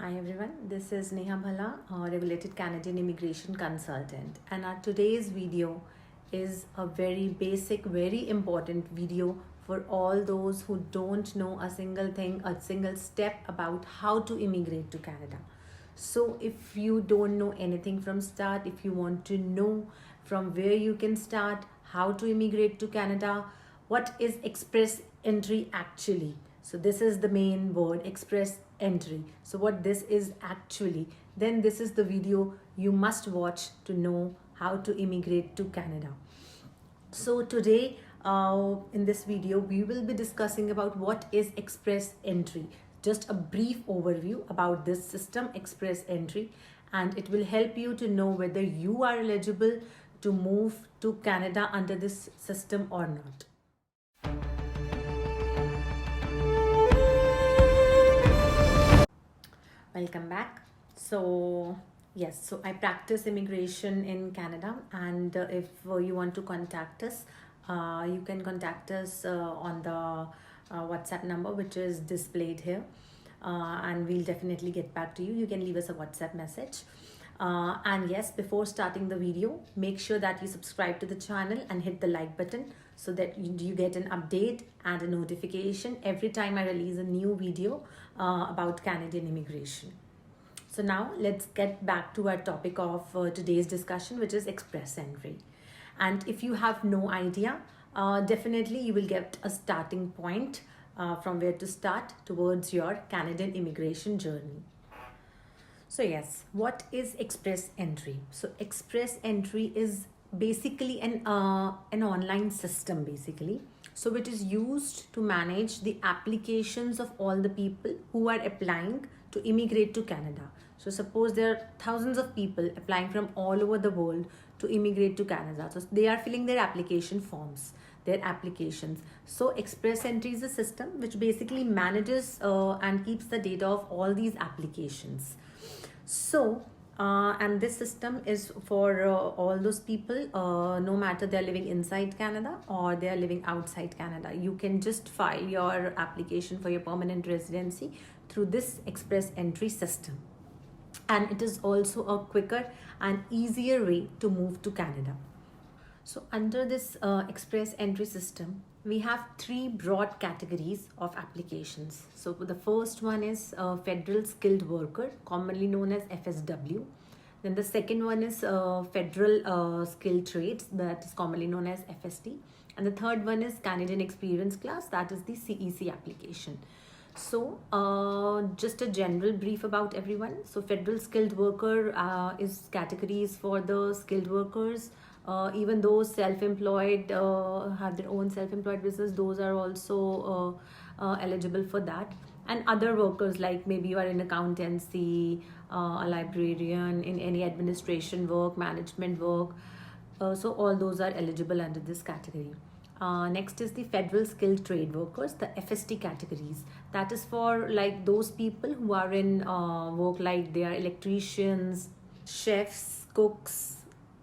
Hi everyone, this is Neha Bhala, regulated Canadian immigration consultant, and our today's video is a very basic, very important video for all those who don't know a single thing, a single step about how to immigrate to Canada. So if you don't know anything from start, if you want to know from where you can start, how to immigrate to Canada, what is express entry actually? So this is the main word, express entry. So what this is actually, then this is the video you must watch to know how to immigrate to Canada. So today in this video, we will be discussing about what is express entry. Just a brief overview about this system, express entry, and it will help you to know whether you are eligible to move to Canada under this system or not. Welcome back. So yes, so I practice immigration in Canada, and if you want to contact us, you can contact us on the WhatsApp number which is displayed here, and we'll definitely get back to you. You can leave us a WhatsApp message. And yes, before starting the video, make sure that you subscribe to the channel and hit the like button so that you get an update and a notification every time I release a new video about Canadian immigration. So now let's get back to our topic of today's discussion, which is express entry. And if you have no idea, definitely you will get a starting point from where to start towards your Canadian immigration journey. So yes, what is express entry? So express entry is basically an online system basically. So it is used to manage the applications of all the people who are applying to immigrate to Canada. So suppose there are thousands of people applying from all over the world to immigrate to Canada. So they are filling their application forms, their applications. So express entry is a system which basically manages and keeps the data of all these applications. So and this system is for all those people, no matter they're living inside Canada or they're living outside Canada. You can just file your application for your permanent residency through this express entry system. And it is also a quicker and easier way to move to Canada. So under this express entry system, we have three broad categories of applications. So the first one is Federal Skilled Worker, commonly known as FSW. Then the second one is Federal Skilled Trades, that is commonly known as FST. And the third one is Canadian Experience Class, that is the CEC application. So just a general brief about everyone. So Federal Skilled Worker is categories for the skilled workers. Even those self-employed have their own self-employed business, those are also eligible for that. And other workers, like maybe you are in accountancy, a librarian, in any administration work, management work. So all those are eligible under this category. Next is the Federal Skilled Trade Workers, the FST categories. That is for like those people who are in work, like they are electricians, chefs, cooks,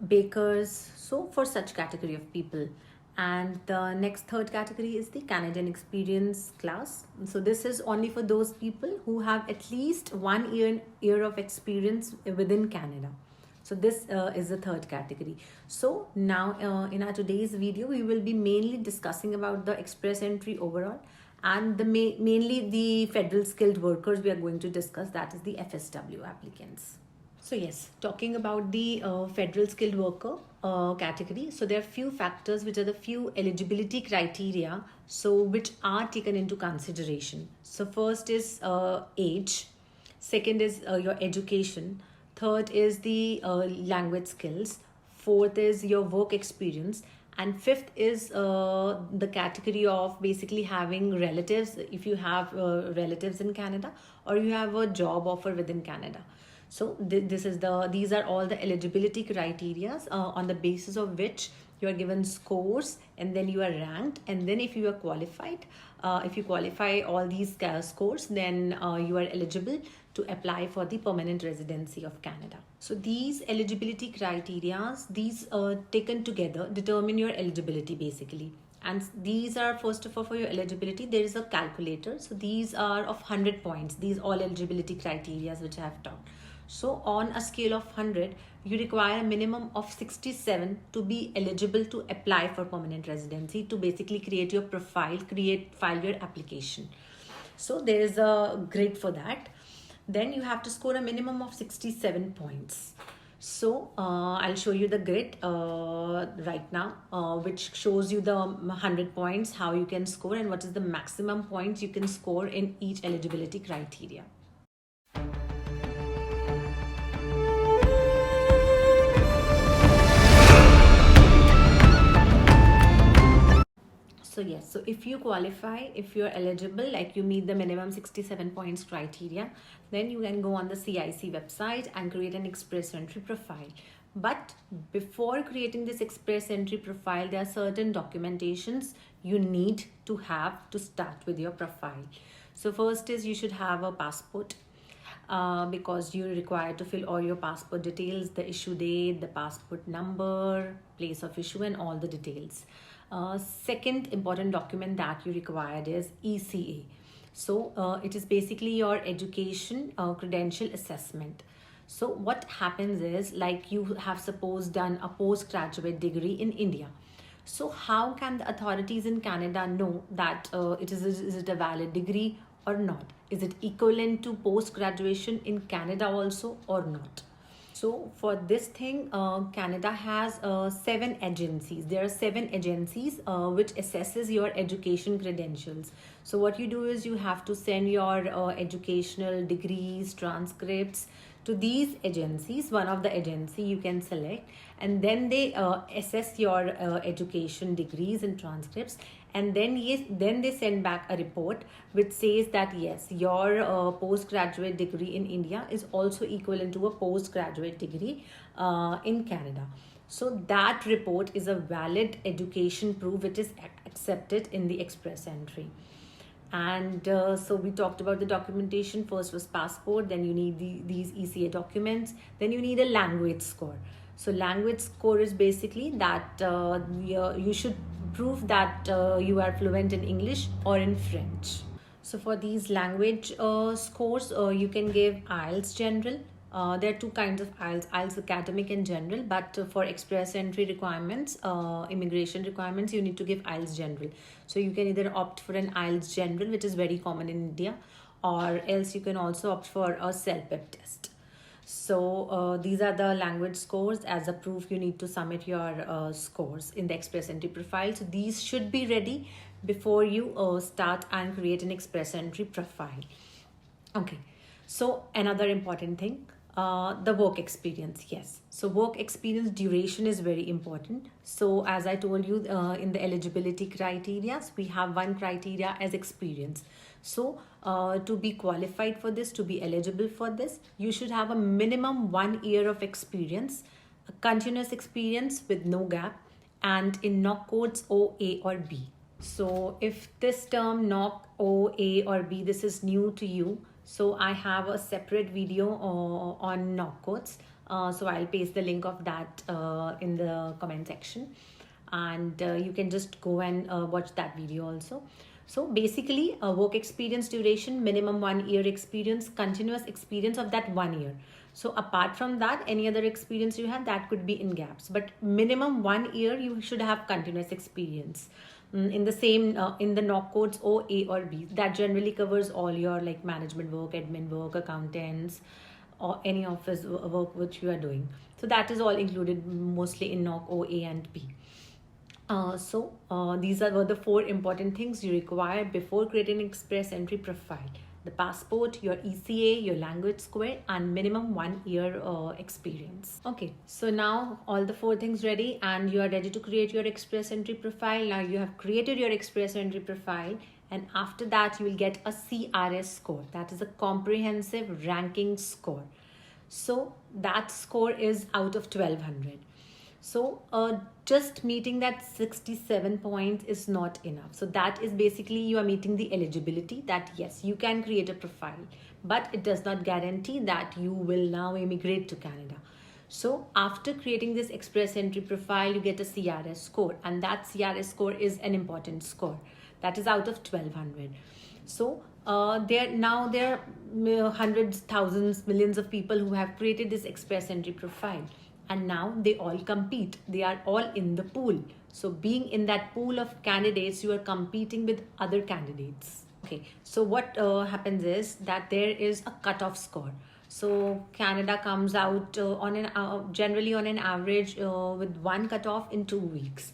bakers, so for such category of people. And the next third category is the Canadian Experience Class. So this is only for those people who have at least 1 year of experience within Canada. So this is the third category. So now in our today's video, we will be mainly discussing about the express entry overall, and the mainly the Federal Skilled Workers we are going to discuss, that is the FSW applicants. So yes, talking about the Federal Skilled Worker category, so there are few factors which are the few eligibility criteria, so which are taken into consideration. So first is age, second is your education, third is the language skills, fourth is your work experience, and fifth is the category of basically having relatives, if you have relatives in Canada or you have a job offer within Canada. So these are all the eligibility criteria on the basis of which you are given scores, and then you are ranked, and then if you are qualified, if you qualify all these scores, then you are eligible to apply for the permanent residency of Canada. So these eligibility criteria, these taken together determine your eligibility basically. And these are, first of all, for your eligibility, there is a calculator. So these are of 100 points, these all eligibility criteria which I have talked. So on a scale of 100, you require a minimum of 67 to be eligible to apply for permanent residency, to basically create your profile, file your application. So there is a grid for that. Then you have to score a minimum of 67 points. So I'll show you the grid right now, which shows you the 100 points, how you can score, and what is the maximum points you can score in each eligibility criteria. So yes, so if you qualify, if you're eligible, like you meet the minimum 67 points criteria, then you can go on the CIC website and create an express entry profile. But before creating this express entry profile, there are certain documentations you need to have to start with your profile. So first is you should have a passport, because you're required to fill all your passport details, the issue date, the passport number, place of issue, and all the details. Second important document that you required is ECA. So it is basically your education credential assessment. So what happens is, like, you have suppose done a postgraduate degree in India. So how can the authorities in Canada know that is it a valid degree or not? Is it equivalent to post graduation in Canada also or not? So for this thing, Canada has 7 agencies. There are 7 agencies which assesses your education credentials. So what you do is you have to send your educational degrees, transcripts to these agencies. One of the agency you can select, and then they assess your education degrees and transcripts, and then then they send back a report which says that yes, your postgraduate degree in India is also equivalent to a postgraduate degree in Canada. So that report is a valid education proof which is accepted in the express entry. And so we talked about the documentation. First was passport, then you need these ECA documents, then you need a language score. So language score is basically that you should prove that you are fluent in English or in French. So for these language scores, you can give IELTS General. There are 2 kinds of IELTS, IELTS Academic and General, but for express entry requirements, immigration requirements, you need to give IELTS General. So you can either opt for an IELTS General, which is very common in India, or else you can also opt for a CELPEP test. So these are the language scores. As a proof, you need to submit your scores in the express entry profile. So these should be ready before you start and create an express entry profile. Okay, so another important thing, the work experience. Yes, so work experience duration is very important. So as I told you, in the eligibility criteria, we have one criteria as experience. So to be qualified for this, to be eligible for this, you should have a minimum 1 year of experience, a continuous experience with no gap, and in knock codes O, A or B. So if this term knock O, A or B, this is new to you, so I have a separate video on knock codes. So I'll paste the link of that in the comment section, and you can just go and watch that video also. So basically, a work experience duration, minimum 1 year experience, continuous experience of that 1 year. So apart from that, any other experience you have, that could be in gaps, but minimum 1 year you should have continuous experience in the same in the knock codes O, A or B. That generally covers all your like management work, admin work, accountants, or any office work which you are doing. So that is all included mostly in knock O, A and B. These were the 4 important things you require before creating an express entry profile: the passport, your ECA, your language score, and minimum 1 year experience. Okay, so now all the 4 things ready, and you are ready to create your express entry profile. Now you have created your express entry profile, and after that you will get a CRS score, that is a comprehensive ranking score. So that score is out of 1200. So just meeting that 67 points is not enough. So that is basically you are meeting the eligibility that yes, you can create a profile, but it does not guarantee that you will now immigrate to Canada. So after creating this express entry profile, you get a CRS score, and that CRS score is an important score. That is out of 1200. So there are hundreds, thousands, millions of people who have created this express entry profile, and now they all compete. They are all in the pool. So being in that pool of candidates, you are competing with other candidates. Okay, so what happens is that there is a cutoff score. So Canada comes out generally on an average with one cutoff in 2 weeks.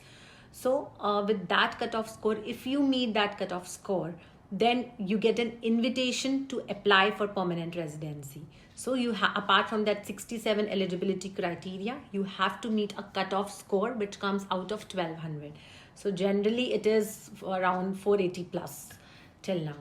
So with that cutoff score, if you meet that cutoff score, then you get an invitation to apply for permanent residency. So apart from that 67 eligibility criteria, you have to meet a cutoff score which comes out of 1200. So generally it is around 480 plus till now.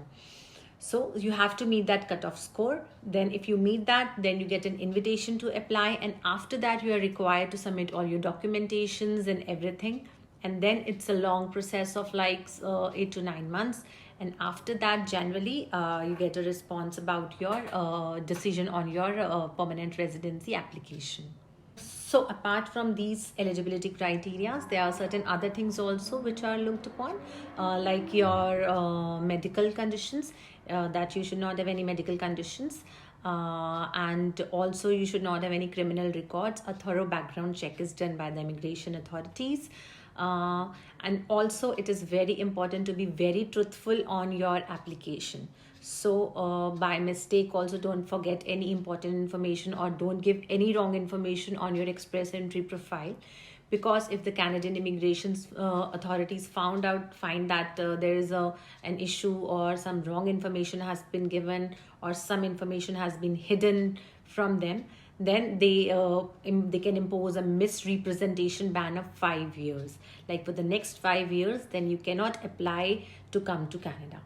So you have to meet that cutoff score. Then if you meet that, then you get an invitation to apply. And after that, you are required to submit all your documentations and everything. And then it's a long process of like 8 to 9 months. And after that, generally, you get a response about your decision on your permanent residency application. So apart from these eligibility criteria, there are certain other things also which are looked upon, like your medical conditions, that you should not have any medical conditions. And also you should not have any criminal records. A thorough background check is done by the immigration authorities. And also it is very important to be very truthful on your application. So by mistake also don't forget any important information or don't give any wrong information on your express entry profile, because if the Canadian immigration authorities find that there is an issue or some wrong information has been given or some information has been hidden from them, then they can impose a misrepresentation ban of 5 years. Like for the next 5 years, then you cannot apply to come to Canada.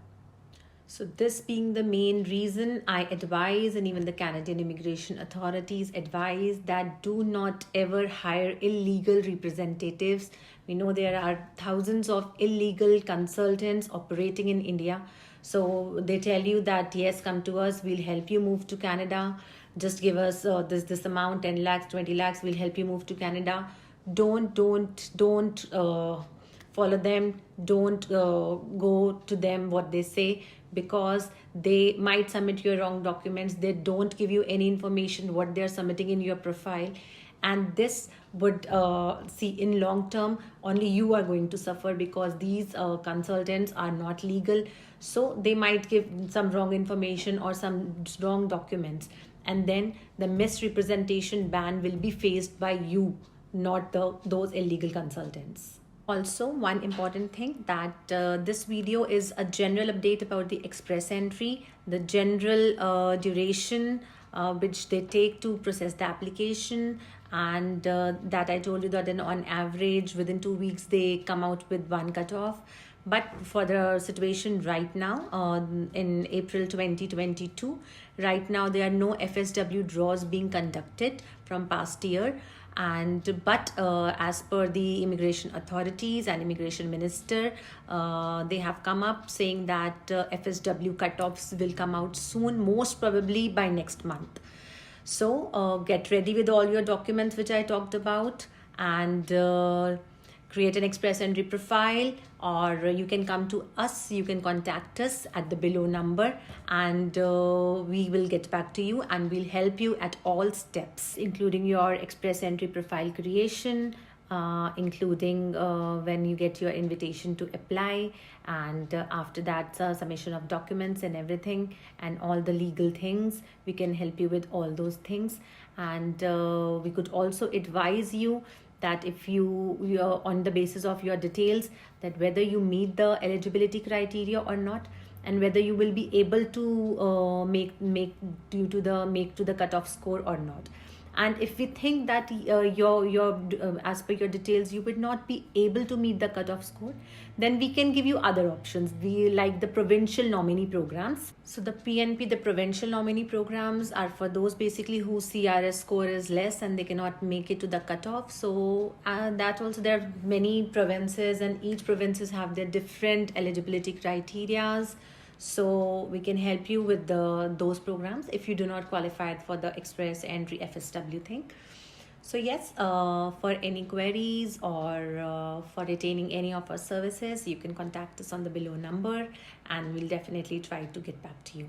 So this being the main reason, I advise, and even the Canadian immigration authorities advise, that do not ever hire illegal representatives. We know there are thousands of illegal consultants operating in India. So they tell you that, yes, come to us, we'll help you move to Canada. Just give us this amount, 10 lakhs, 20 lakhs, we'll help you move to Canada. Don't follow them. Don't go to them what they say, because they might submit your wrong documents. They don't give you any information what they're submitting in your profile, and this would see in long term only you are going to suffer, because these consultants are not legal. So they might give some wrong information or some wrong documents, and then the misrepresentation ban will be faced by you, not those illegal consultants. Also, one important thing, that this video is a general update about the express entry, the general duration which they take to process the application, and that I told you that on average within 2 weeks they come out with one cutoff. But for the situation right now, in April 2022, right now there are no FSW draws being conducted from past year. But as per the immigration authorities and immigration minister, they have come up saying that FSW cutoffs will come out soon, most probably by next month. So get ready with all your documents which I talked about, and create an express entry profile, or you can come to us, you can contact us at the below number, and we will get back to you and we'll help you at all steps, including your express entry profile creation, including when you get your invitation to apply, and after that submission of documents and everything, and all the legal things. We can help you with all those things, and we could also advise you that if you're on the basis of your details, that whether you meet the eligibility criteria or not, and whether you will be able to make to the cutoff score or not. And if we think that your as per your details you would not be able to meet the cutoff score, then we can give you other options. We like the provincial nominee programs. So the PNP, the provincial nominee programs, are for those basically whose CRS score is less and they cannot make it to the cutoff. So that also, there are many provinces, and each provinces have their different eligibility criterias. So we can help you with those programs if you do not qualify for the express entry FSW thing. So yes, for any queries or for retaining any of our services, you can contact us on the below number, and we'll definitely try to get back to you.